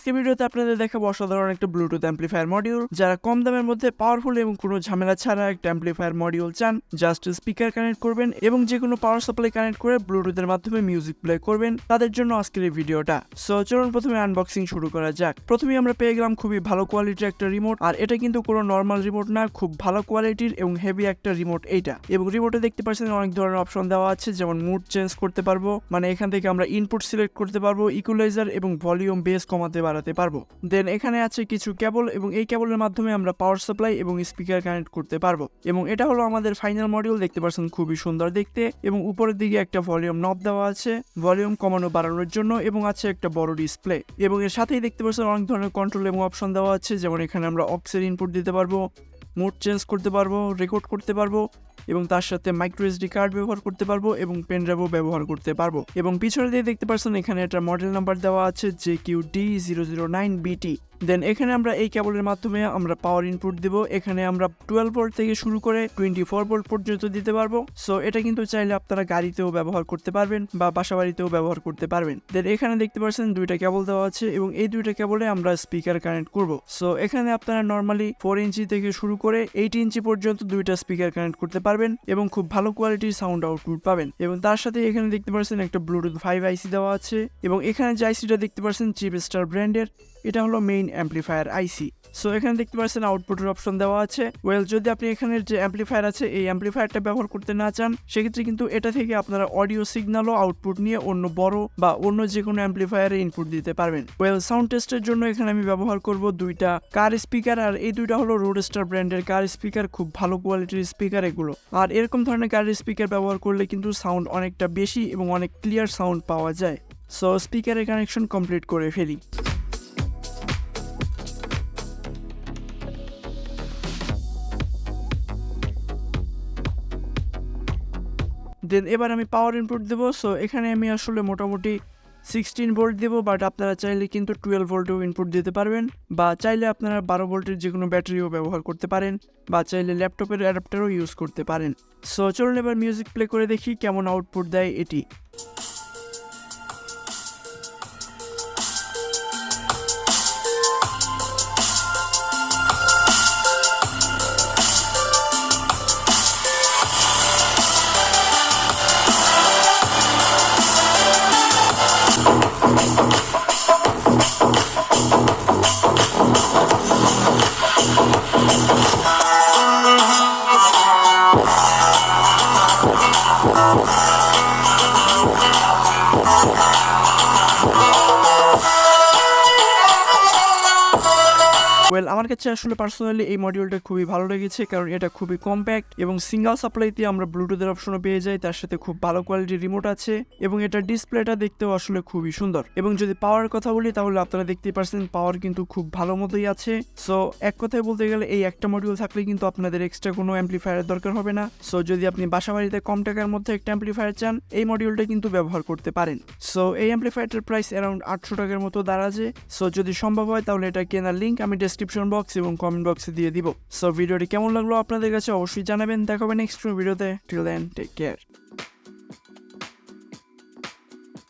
আজকে ভিডিওতে আপনাদের দেখাবো অসাধারণ একটা ব্লুটুথ অ্যাম্পলিফায়ার মডিউল। যারা কম দামের মধ্যে পাওয়ারফুল এবং কোনো ঝামেলা ছাড়া একটা অ্যাম্পলিফায়ার মডিউল চান, জাস্ট স্পিকার কানেক্ট করবেন এবং যে কোনো পাওয়ার সাপ্লাই কানেক্ট করে ব্লুটুথের মাধ্যমে মিউজিক প্লে করবেন, তাদের জন্য আজকের এই ভিডিওটা। সো চলুন প্রথমে আনবক্সিং শুরু করা যাক। প্রথমেই আমরা পেয়ে গেলাম খুবই ভালো কোয়ালিটির একটা রিমোট, আর এটা কিন্তু কোনো নর্মাল রিমোট না, খুব ভালো কোয়ালিটির এবং হেভি একটা রিমোট এইটা। এবং রিমোটে দেখতে পাচ্ছেন অনেক ধরনের অপশন দেওয়া আছে, যেমন মুড চেঞ্জ করতে পারবো, মানে এখান থেকে আমরা ইনপুট সিলেক্ট করতে পারবো, ইকুয়ালাইজার এবং ভলিউম বেস কমাতে বাড়াতে পারবো। দেন এখানে আছে কিছু কেবল, এবং এই কেবলের মাধ্যমে আমরা পাওয়ার সাপ্লাই এবং স্পিকার কানেক্ট করতে পারবো। এবং এটা হলো আমাদের ফাইনাল মডিউল। দেখতে পাচ্ছেন খুবই সুন্দর দেখতে, এবং উপরের দিকে একটা ভলিউম নব দেওয়া আছে ভলিউম কমানো বাড়ানোর জন্য, এবং আছে একটা বড় ডিসপ্লে। এবং এর সাথেই দেখতে পাচ্ছেন অনেক ধরনের কন্ট্রোল এবং অপশন দেওয়া আছে, যেমন এখানে আমরা অক্সের ইনপুট দিতে পারবো, মুড চেঞ্জ করতে পারবো, রেকর্ড করতে পারবো, এবং তার সাথে মাইক্রো এসডি কার্ড ব্যবহার করতে পারবো এবং পেন ড্রাইভও ব্যবহার করতে পারবো। এবং পিছনে দিয়ে দেখতে পাচ্ছেন এখানে একটা মডেল নাম্বার দেওয়া আছে JQD009BT। দেন এখানে আমরা এই কেবলের মাধ্যমে আমরা পাওয়ার ইনপুট দিব। এখানে আমরা 12 ভোল্ট থেকে শুরু করে 24 ভোল্ট পর্যন্ত দিতে পারবো। সো এটা কিন্তু চাইলে আপনারা গাড়িতেও ব্যবহার করতে পারবেন বা বাসা বাড়িতেও ব্যবহার করতে পারবেন। দেন এখানে দেখতে পাচ্ছেন দুইটা কেবল দেওয়া আছে, এবং এই দুইটা কেবলে আমরা স্পিকার কানেক্ট করব। সো এখানে আপনারা নর্মালি 4 ইঞ্চি থেকে শুরু করে 8 ইঞ্চি পর্যন্ত দুইটা স্পিকার কানেক্ট করতে পারবেন এবং খুব ভালো কোয়ালিটির সাউন্ড আউটপুট পাবেন। এবং তার সাথে এখানে দেখতে পাচ্ছেন একটা ব্লুটুথ 5 আইসি দেওয়া আছে, এবং এখানে যে আইসিটা দেখতে পাচ্ছেন চিপস্টার ব্র্যান্ডের, এটা হলো মেইন অ্যাম্পলিফায়ার আইসি। সো এখানে দেখতে পাচ্ছেন আউটপুটের অপশন দেওয়া আছে। যদি আপনি এখানের যে অ্যাম্পলিফায়ার আছে এই অ্যাম্পলিফায়ারটা ব্যবহার করতে না চান, সেক্ষেত্রে কিন্তু এটা থেকে আপনারা অডিও সিগন্যালও আউটপুট নিয়ে অন্য বড় বা অন্য যে কোনো অ্যাম্পলিফায়ারে ইনপুট দিতে পারবেন। সাউন্ড টেস্টের জন্য এখানে আমি ব্যবহার করব দুইটা কার স্পিকার, আর এই দুইটা হলো রোডস্টার ব্র্যান্ডের কার স্পিকার, খুব ভালো কোয়ালিটির স্পিকার এগুলো। আর এরকম ধরনের কার স্পিকার ব্যবহার করলে কিন্তু সাউন্ড অনেকটা বেশি এবং অনেক ক্লিয়ার সাউন্ড পাওয়া যায়। সো স্পিকারের কানেকশন কমপ্লিট করে ফেলি। দেন এবার আমি পাওয়ার ইনপুট দেবো। সো এখানে আমি আসলে মোটামুটি 16 ভোল্ট দেবো, বাট আপনারা চাইলে কিন্তু 12 ভোল্টেও ইনপুট দিতে পারবেন, বা চাইলে আপনারা 12 ভোল্টের যে কোনো ব্যাটারিও ব্যবহার করতে পারেন, বা চাইলে ল্যাপটপের অ্যাডাপ্টারও ইউজ করতে পারেন। সো চলুন এবার মিউজিক প্লে করে দেখি কেমন আউটপুট দেয় এটি। আমার কাছে আসলে পার্সোনালি এই মডিউলটা খুবই ভালো লেগেছে, কারণ এটা খুবই কম্প্যাক্ট এবং সিঙ্গেল সাপ্লাইতে আমরা ব্লুটুথের অপশনও পেয়ে যাই, তার সাথে খুব ভালো কোয়ালিটির রিমোট আছে, এবং এটা ডিসপ্লেটা দেখতেও আসলে খুবই সুন্দর। এবং যদি পাওয়ার কথা বলি তাহলে আপনারা দেখতেই পারছেন পাওয়ার কিন্তু খুব ভালো মতোই আছে। সো এক কথায় বলতে গেলে এই একটা মডিউল থাকলে কিন্তু আপনাদের এক্সট্রা কোনো অ্যাম্পলিফায়ারের দরকার হবে না। সো যদি আপনি বাসা বাড়িতে কম টাকার মধ্যে একটা অ্যাম্পলিফায়ার চান, এই মডিউলটা কিন্তু ব্যবহার করতে পারেন। সো এই অ্যাম্পলিফায়ারটার প্রাইস অ্যারাউন্ড 800 টাকার মতো দাঁড়াচ্ছে। সো যদি সম্ভব হয় তাহলে এটা কেনার লিঙ্ক আমি ডেসক্রিপশন বক্স এবং কমেন্ট বক্সে দিয়ে দিব। সো ভিডিওটি কেমন লাগলো আপনাদের কাছে অবশ্যই জানাবেন। দেখা হবে নেক্সট ভিডিওতে। Till then take care.